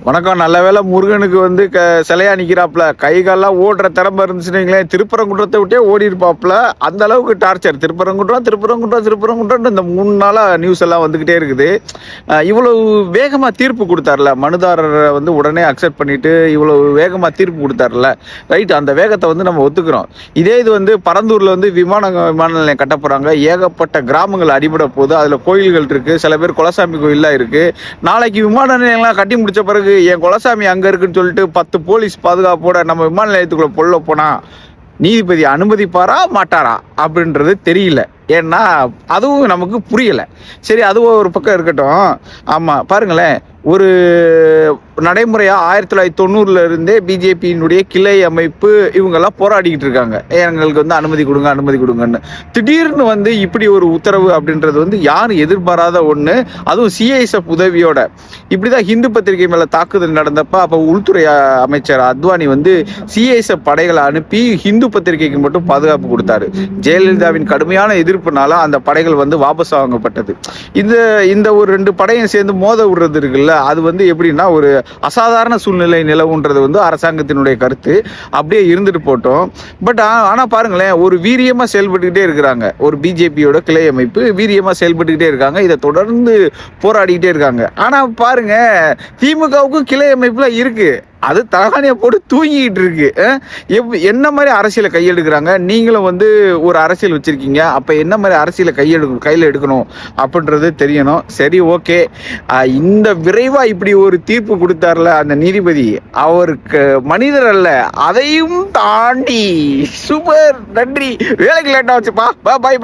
வணக்கம். நல்ல வேளை முருகனுக்கு வந்து சிலையா நிக்கிறாப்ல. கை கால்லாம் ஓடுற திறமை இருந்துச்சுன்னு வைங்களேன், திருப்பரங்குன்றத்தை விட்டே ஓடி இருப்பாப்ல. அந்த அளவுக்கு டார்ச்சர். திருப்பரங்குன்றம் திருப்பரங்குன்றம் திருப்பரங்குன்றம் இந்த 3 நாளா நியூஸ் எல்லாம் வந்துகிட்டே இருக்குது. இவ்வளவு வேகமா தீர்ப்பு கொடுத்தார்ல, மனுதாரரை வந்து உடனே அக்செப்ட் பண்ணிட்டு இவ்வளவு வேகமா தீர்ப்பு கொடுத்தார்ல, ரைட். அந்த வேகத்தை வந்து நம்ம ஒத்துக்கிறோம். இதே இது வந்து பரந்தூர்ல வந்து விமான நிலையம் கட்ட போறாங்க. ஏகப்பட்ட கிராமங்கள் அடிபட போகுது. அதுல கோயில்கள் இருக்கு, சில பேர் குலசாமி கோயில்லாம் இருக்கு. நாளைக்கு விமான நிலையம்லாம் கட்டி முடிச்ச பிறகு என் குலசாமி அங்க இருக்குன்னு சொல்லிட்டு 10 போலீஸ் பாதுகாப்போட நம்ம விமான நிலையத்துக்குள்ள பொல்ல போனா நீதிபதி அனுமதிப்பாரா மாட்டாரா அப்படின்றது தெரியல. ஏன்னா அதுவும் நமக்கு புரியல. சரி, அதுவும் ஒரு பக்கம் இருக்கட்டும். ஆமா, பாருங்களேன், ஒரு நடைமுறையா 1990 இருந்தே பிஜேபியினுடைய கிளை அமைப்பு இவங்கெல்லாம் போராடிக்கிட்டு இருக்காங்க. எங்களுக்கு வந்து அனுமதி கொடுங்க அனுமதி கொடுங்கன்னு. திடீர்னு வந்து இப்படி ஒரு உத்தரவு அப்படின்றது வந்து யாரும் எதிர்பாராத ஒண்ணு. அதுவும் சிஐஎஸ்எஃப் உதவியோட. இப்படிதான் ஹிந்து பத்திரிகை மேல தாக்குதல் நடந்தப்ப அப்ப உள்துறை அமைச்சர் அத்வானி வந்து சிஐஎஸ்எஃப் படைகளை அனுப்பி ஹிந்து பத்திரிகைக்கு மட்டும் பாதுகாப்பு கொடுத்தாரு. ஜெயலலிதாவின் கடுமையான எதிர்ப்புனால அந்த படைகள் வந்து வாபஸ் வாங்கப்பட்டது. இந்த ஒரு 2 படையும் சேர்ந்து மோத விடுறது இருக்குல்ல, அது வந்து எப்படின்னா ஒரு அசாதாரண சூழ்நிலை நிலவுன்றது வந்து அரசாங்கத்தினுடைய கருத்து. அப்படியே இருந்துட்டு போட்டோம். பட் ஆனா பாருங்களேன், ஒரு வீரியமா செயல்பட்டுக்கிட்டே இருக்கிறாங்க. ஒரு பிஜேபியோட கிளை அமைப்பு வீரியமா செயல்பட்டுக்கிட்டே இருக்காங்க. இதை தொடர்ந்து போராடிக்கிட்டே இருக்காங்க. ஆனா பாருங்க, திமுகவுக்கும் கிளை அமைப்புல இருக்கு. அது தலகாணியை போட்டு தூங்கிட்டு இருக்கு. என்ன மாதிரி அரசியலை கையெடுக்கிறாங்க? நீங்களும் வந்து ஒரு அரசியல் வச்சிருக்கீங்க. அப்ப என்ன மாதிரி அரசியலை கையில எடுக்கணும் அப்படின்றது தெரியணும். சரி, ஓகே. இந்த விரைவா இப்படி ஒரு தீர்ப்பு கொடுத்தார்ல அந்த நீதிபதி, அவருக்கு மனிதர் அல்ல, அதையும் தாண்டி சூப்பர். நன்றி. வேலைக்கு லேட்டா வச்சுப்பா. பாய் பாய்.